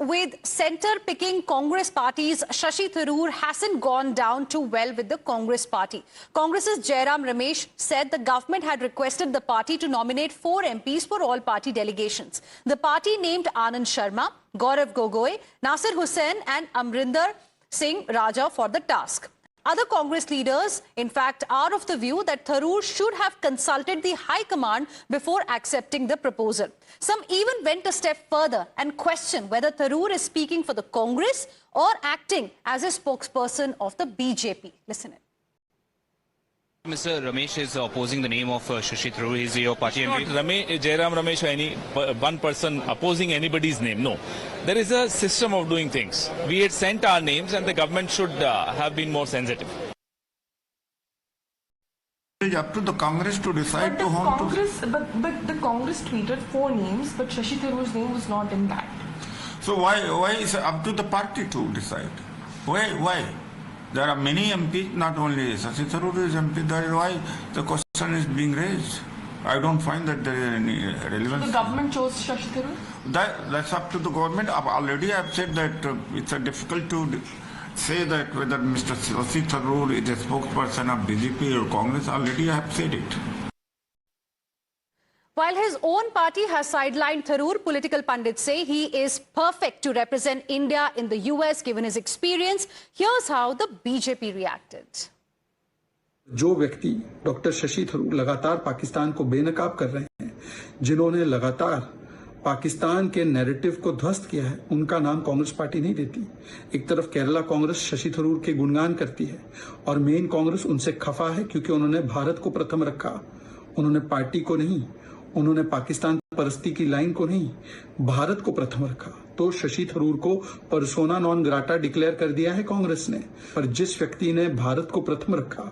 with centre-picking Congress parties, Shashi Tharoor hasn't gone down too well with the Congress party. Congress's Jairam Ramesh said the government had requested the party to nominate 4 MPs for all party delegations. The party named Anand Sharma, Gaurav Gogoi, Nasir Hussain and Amrinder Singh Raja for the task. Other Congress leaders, in fact, are of the view that Tharoor should have consulted the High Command before accepting the proposal. Some even went a step further and questioned whether Tharoor is speaking for the Congress or acting as a spokesperson of the BJP. Listen in. Mr. Ramesh is opposing the name of Shashi Tharoor. He is your party MP. Jairam Ramesh or any one person opposing anybody's name. No. There is a system of doing things. We had sent our names and the government should have been more sensitive. It is up to the Congress to decide to whom to... But the Congress tweeted 4 names, but Shashi Tharoor's name was not in that. So why is it up to the party to decide? Why? There are many MPs, not only Shashi Tharoor is MP, that is why the question is being raised. I don't find that there is any relevance. So the government chose Shashi Tharoor? That's up to the government. Already I have said that it's difficult to say that whether Mr. Shashi Tharoor is a spokesperson of BJP or Congress. Already I have said it. While his own party has sidelined Tharoor, political pundits say he is perfect to represent India in the US given his experience. Here's how the BJP reacted. जो व्यक्ति doctor Shashi Tharoor लगातार पाकिस्तान को बेनकाब कर रहे हैं, जिन्होंने लगातार पाकिस्तान के नैरेटिव को ध्वस्त किया है, उनका नाम कांग्रेस पार्टी नहीं देती। एक तरफ केरला कांग्रेस शशि थरूर के गुणगान करती है और मेन कांग्रेस उनसे खफा है क्योंकि उन्होंने भारत को प्रथम रखा, उन्होंने पार्टी को नहीं, उन्होंने पाकिस्तान परस्ती की लाइन को नहीं, भारत को प्रथम रखा। तो शशि थरूर को पर्सोना नॉन ग्राटा डिक्लेयर कर दिया है कांग्रेस ने। पर जिस व्यक्ति ने भारत को प्रथम रखा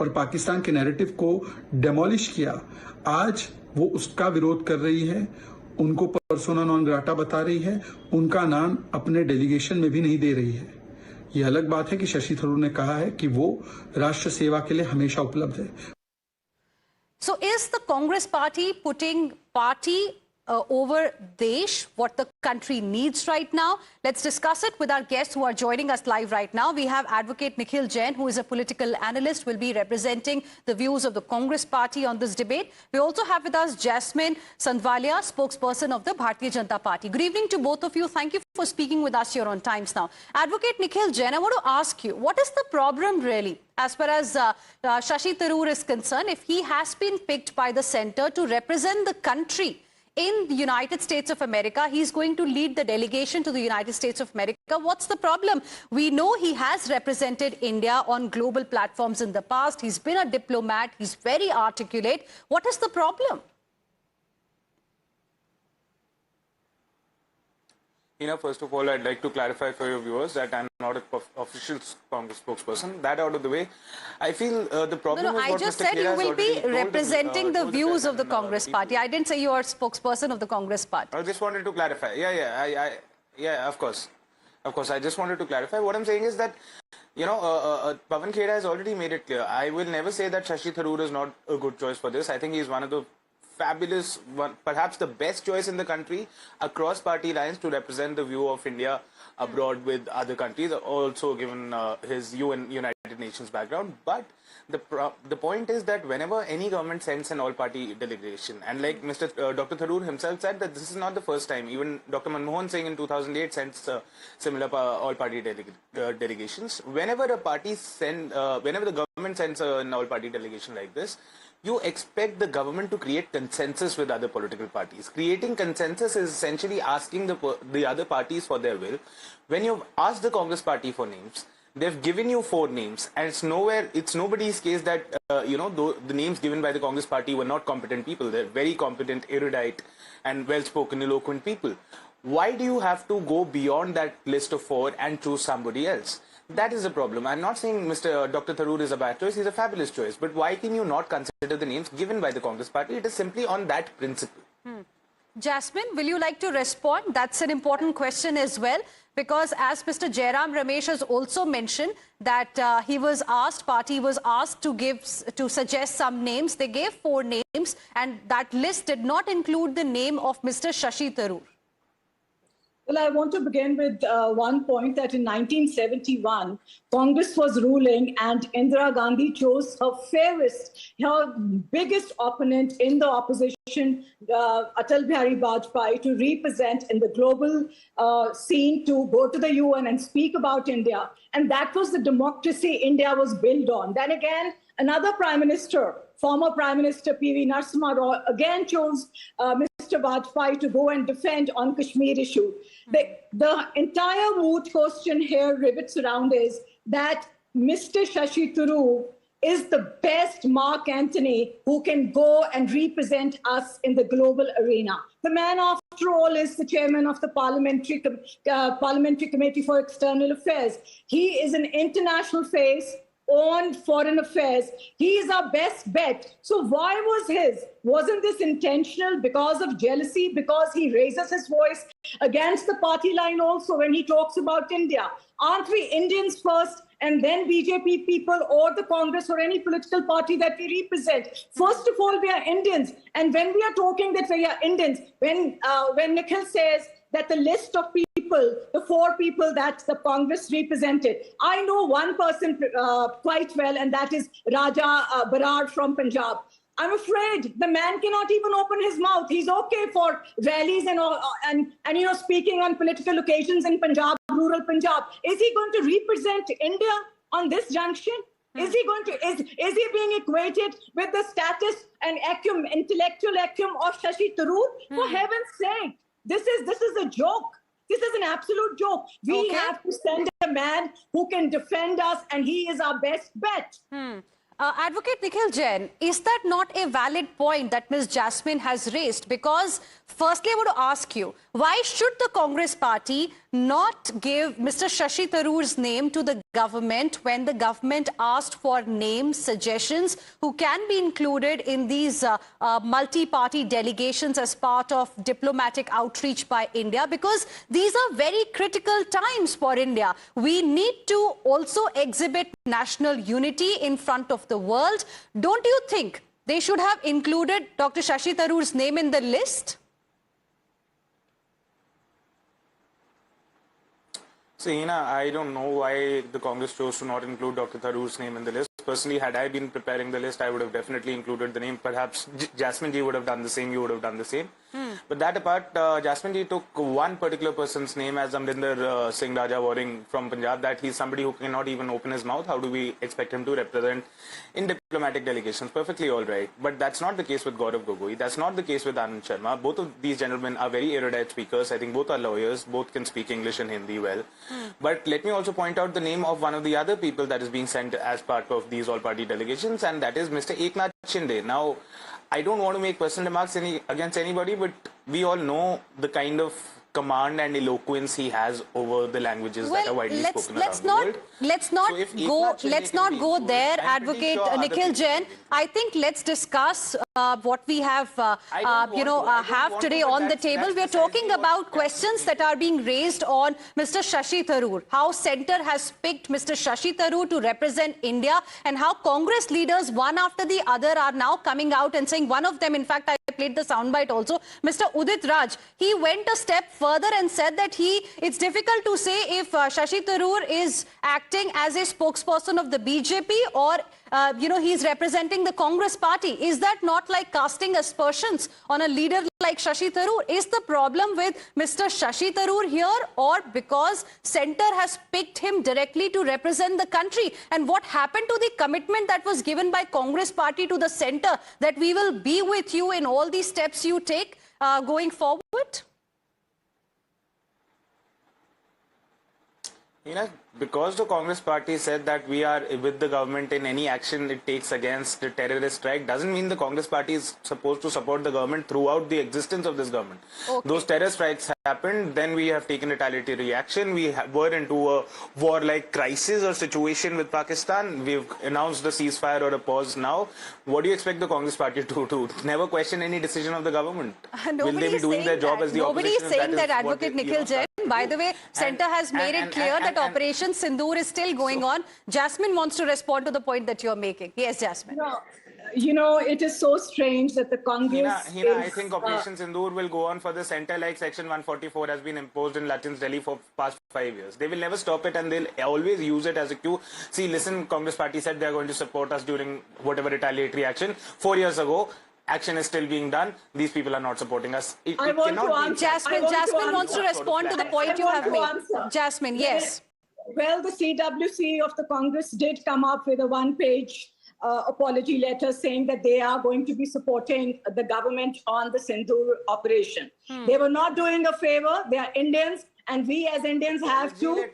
और पाकिस्तान के नैरेटिव को डेमोलिश किया, आज वो उसका विरोध कर रही है, उनको पर्सोना नॉन ग्राटा बता रही है, उनका नाम अपने डेलीगेशन में भी नहीं दे रही है। ये अलग बात है कि शशि थरूर ने कहा है कि वो राष्ट्र सेवा के लिए हमेशा उपलब्ध है। So is the Congress party putting party over Desh, what the country needs right now? Let's discuss it with our guests who are joining us live right now. We have Advocate Nikhil Jain, who is a political analyst, will be representing the views of the Congress party on this debate. We also have with us Jasmine Sandvalia, spokesperson of the Bharatiya Janata Party. Good evening to both of you. Thank you for speaking with us here on Times Now. Advocate Nikhil Jain, I want to ask you, what is the problem really as far as Shashi Tharoor is concerned, if he has been picked by the centre to represent the country in the United States of America? He's going to lead the delegation to the United States of America. What's the problem? We know he has represented India on global platforms in the past. He's been a diplomat. He's very articulate. What is the problem? First of all, I'd like to clarify for your viewers that I'm not an official Congress spokesperson. That out of the way, I feel the problem is I what just Mr. said you will be representing the views of the Congress party. I didn't say you are a spokesperson of the Congress party. I just wanted to clarify. Yeah, of course. I just wanted to clarify. What I'm saying is that, Pawan Khera has already made it clear. I will never say that Shashi Tharoor is not a good choice for this. I think he is one of the fabulous, perhaps the best choice in the country across party lines to represent the view of India abroad with other countries, also given his United Nations background. But the point is that whenever any government sends an all-party delegation, and like Dr. Tharoor himself said that this is not the first time, even Dr. Manmohan Singh in 2008 sent similar all-party delegations. Whenever the government sends an all-party delegation like this, you expect the government to create consensus with other political parties. Creating consensus is essentially asking the other parties for their will. When you've asked the Congress party for names, they've given you 4 names, and it's nobody's case that the names given by the Congress party were not competent people. They're very competent, erudite, and well-spoken, eloquent people. Why do you have to go beyond that list of 4 and choose somebody else? That is a problem. I'm not saying Dr. Tharoor is a bad choice. He's a fabulous choice. But why can you not consider the names given by the Congress party? It is simply on that principle. Jasmine, will you like to respond? That's an important question as well, because as Mr. Jairam Ramesh has also mentioned that party was asked to suggest some names. They gave 4 names, and that list did not include the name of Mr. Shashi Tharoor. Well, I want to begin with one point that in 1971, Congress was ruling and Indira Gandhi chose her fairest, her biggest opponent in the opposition, Atal Bihari Vajpayee, to represent in the global scene, to go to the UN and speak about India. And that was the democracy India was built on. Then again, another Prime Minister, former Prime Minister P.V. Narasimha Rao, again chose Mr. Vajpayee to go and defend on Kashmir issue. The entire moot question here rivets around is that Mr. Shashi Tharoor is the best Mark Antony who can go and represent us in the global arena. The man, after all, is the chairman of the Parliamentary Committee for External Affairs. He is an international face on foreign affairs. He is our best bet. So why was his? Wasn't this intentional because of jealousy? Because he raises his voice against the party line also when he talks about India? Aren't we Indians first and then BJP people or the Congress or any political party that we represent? First of all, we are Indians. And when we are talking that we are Indians, when Nikhil says that the list of people, the 4 people that the Congress represented, I know one person quite well, and that is Raja Barar from Punjab. I'm afraid the man cannot even open his mouth. He's okay for rallies and speaking on political occasions in Punjab, rural Punjab. Is he going to represent India on this junction? Is he going to? Is he being equated with the status and intellectual acumen of Shashi Tharoor? For heaven's sake, this is a joke. This is an absolute joke. We have to send a man who can defend us, and he is our best bet. Advocate Nikhil Jain, is that not a valid point that Ms. Jasmine has raised? Because firstly, I want to ask you, why should the Congress party not give Mr. Shashi Tharoor's name to the government when the government asked for names, suggestions, who can be included in these multi-party delegations as part of diplomatic outreach by India? Because these are very critical times for India. We need to also exhibit national unity in front of the world. Don't you think they should have included Dr. Shashi Tharoor's name in the list? See, I don't know why the Congress chose to not include Dr. Tharoor's name in the list. Personally, had I been preparing the list, I would have definitely included the name. Perhaps Jasmine ji would have done the same, you would have done the same. But that apart, Jasmine ji took one particular person's name as Amrinder Singh Raja Waring from Punjab, that he's somebody who cannot even open his mouth. How do we expect him to represent in diplomatic delegations? Perfectly all right. But that's not the case with Gaurav Gogoi. That's not the case with Anand Sharma. Both of these gentlemen are very erudite speakers. I think both are lawyers. Both can speak English and Hindi well. But let me also point out the name of one of the other people that is being sent as part of these all-party delegations, and that is Mr. Eknath Shinde. Now, I don't want to make personal remarks against anybody, but we all know the kind of command and eloquence he has over the languages that are widely spoken around the world. Let's not go there, Advocate Nikhil Jain. I think let's discuss what we have today on the table. We are talking about questions that are being raised on Mr. Shashi Tharoor. How Centre has picked Mr. Shashi Tharoor to represent India, and how Congress leaders, one after the other, are now coming out and saying, one of them, in fact, I played the soundbite also, Mr. Udit Raj, he went a step further and said that it's difficult to say if Shashi Tharoor is acting as a spokesperson of the BJP or he's representing the Congress party. Is that not like casting aspersions on a leader like Shashi Tharoor? Is the problem with Mr. Shashi Tharoor here, or because Centre has picked him directly to represent the country? And what happened to the commitment that was given by Congress party to the Centre, that we will be with you in all these steps you take going forward? Because the Congress party said that we are with the government in any action it takes against the terrorist strike, doesn't mean the Congress party is supposed to support the government throughout the existence of this government. Those terror strikes happened, then we have taken retaliatory reaction. We were into a war-like crisis or situation with Pakistan. We've announced a ceasefire or a pause now. What do you expect the Congress party to do? Never question any decision of the government? Will they be doing their job as the opposition? Nobody is saying that, Advocate Nikhil Jain. By the way, Centre has made it clear that Operation Sindoor is still going on. Jasmine wants to respond to the point that you're making. Yes, Jasmine. No, it is so strange that the Congress Hina, I think Operation Sindoor will go on for the center like Section 144 has been imposed in Lutyens, Delhi for past 5 years. They will never stop it and they'll always use it as a cue. See, listen, Congress party said they're going to support us during whatever retaliatory action. 4 years ago, action is still being done. These people are not supporting us. Jasmine wants to respond to the point you have made. Jasmine, yes. Well, the CWC of the Congress did come up with a one-page apology letter saying that they are going to be supporting the government on the Sindoor operation. They were not doing a favor. They are Indians, and we as Indians have to.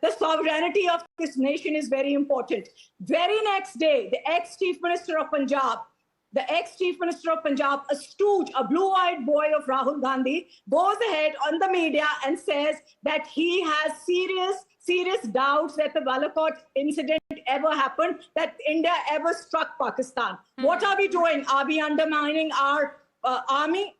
The sovereignty of this nation is very important. Very next day, the ex-Chief Minister of Punjab, a stooge, a blue-eyed boy of Rahul Gandhi, goes ahead on the media and says that he has serious doubts that the Balakot incident ever happened, that India ever struck Pakistan. What are we doing? Are we undermining our army?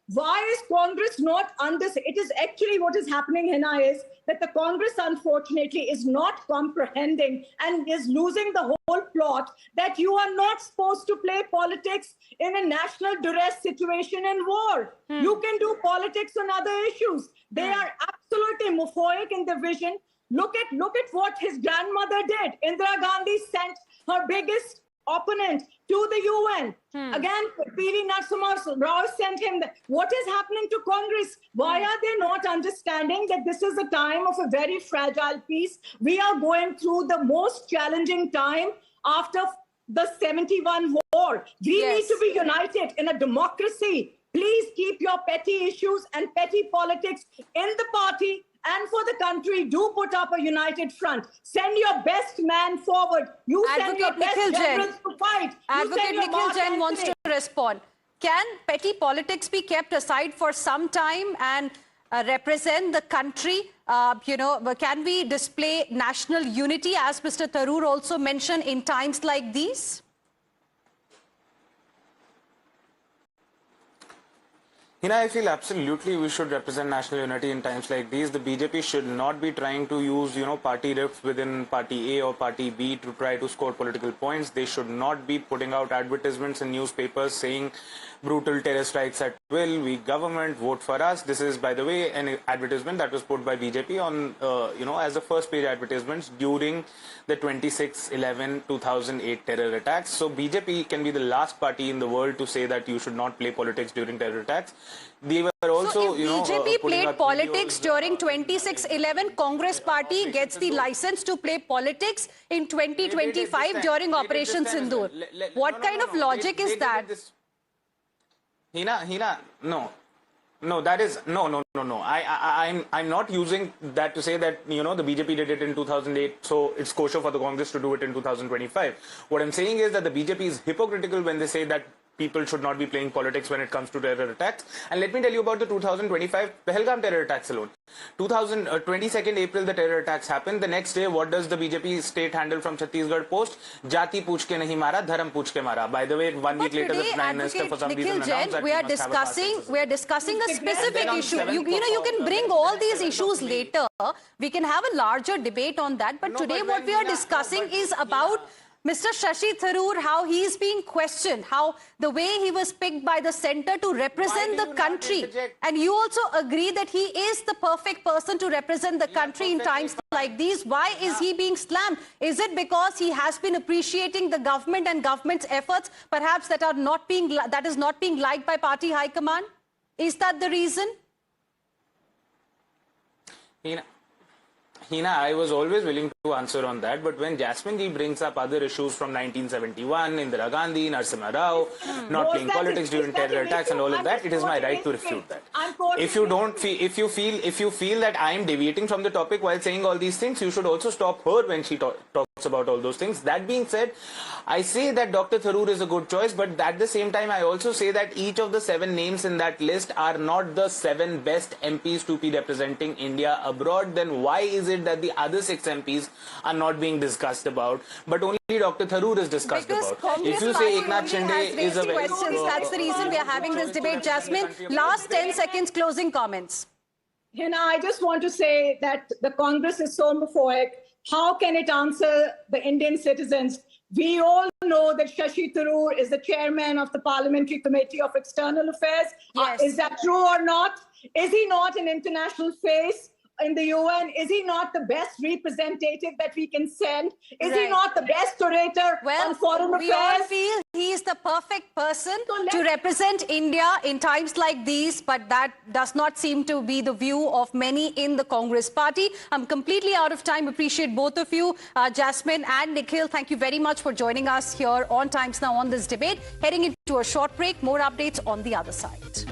Why is Congress not it is actually what is happening, Hina, is that the Congress, unfortunately, is not comprehending and is losing the whole plot that you are not supposed to play politics in a national duress situation in war. You can do politics on other issues. They are absolutely mophoic in their vision. Look at what his grandmother did. Indira Gandhi sent her biggest opponent to the UN. Again, P.V. Narasimha Rao sent him. What is happening to Congress? Why are they not understanding that this is a time of a very fragile peace? We are going through the most challenging time after the 71 war. We need to be united in a democracy. Please keep your petty issues and petty politics in the party and for the country. Do put up a united front. Send your best man forward. You send your best generals to fight. Advocate Nikhil Jain wants to respond. Can petty politics be kept aside for some time and represent the country? Can we display national unity, as Mr. Tharoor also mentioned, in times like these? Hina, I feel absolutely we should represent national unity in times like these. The BJP should not be trying to use, party rifts within party A or party B to try to score political points. They should not be putting out advertisements in newspapers saying brutal terror strikes at will, weak government, vote for us. This is, by the way, an advertisement that was put by BJP on, as the first page advertisements during the 26/11/2008 terror attacks. So BJP can be the last party in the world to say that you should not play politics during terror attacks. They were also, so if BJP played politics during 26/11, Congress party gets the license to play politics in 2025 during Operation Sindoor. What kind of logic is that? Hina, no, that is, no. I'm not using that to say that, the BJP did it in 2008, so it's kosher for the Congress to do it in 2025. What I'm saying is that the BJP is hypocritical when they say that people should not be playing politics when it comes to terror attacks. And let me tell you about the 2025 Pahalgam terror attacks alone. 22nd April, the terror attacks happened. The next day, what does the BJP state handle from Chhattisgarh post? Jati pooch ke nahi mara, dharam pooch ke mara. By the way, 1 week later, the Prime Minister for some reason announced that we are discussing a specific issue. You can bring all these issues later. We can have a larger debate on that. But today, what we are discussing is about Mr. Shashi Tharoor, how he is being questioned, how the way he was picked by the center to represent the country. And you also agree that he is the perfect person to represent the country in times like these. Why is he being slammed? Is it because he has been appreciating the government and government's efforts, perhaps that is not being liked by party high command? Is that the reason? Hina, I was always willing to answer on that, but when Jasmine ji brings up other issues from 1971, Indira Gandhi, Narasimha Rao, not playing politics during terror attacks and all of that, it is my right to refute that. If you feel that I am deviating from the topic while saying all these things, you should also stop her when she talks about all those things. That being said, I say that Dr. Tharoor is a good choice, but at the same time, I also say that each of the 7 names in that list are not the 7 best MPs to be representing India abroad. Then why is it that the other 6 MPs are not being discussed about, but only Dr. Tharoor is discussed about? If you say Eknath Shinde is a very... That's the reason we are having this debate. Jasmine, last 10 seconds, closing comments. Hina, I just want to say that the Congress is so homophobic. How can it answer the Indian citizens We all know that Shashi Tharoor is the chairman of the Parliamentary Committee of External Affairs. Yes. Is that true or not? Is he not an international face in the UN? Is he not the best representative that we can send? Is he Right. not the best orator on foreign we all affairs? feel he is the perfect person So to represent India in times like these, but that does not seem to be the view of many in the Congress party. I'm completely out of time. Appreciate both of you, Jasmine and Nikhil. Thank you very much for joining us here on Times Now on this debate. Heading into a short break, more updates on the other side.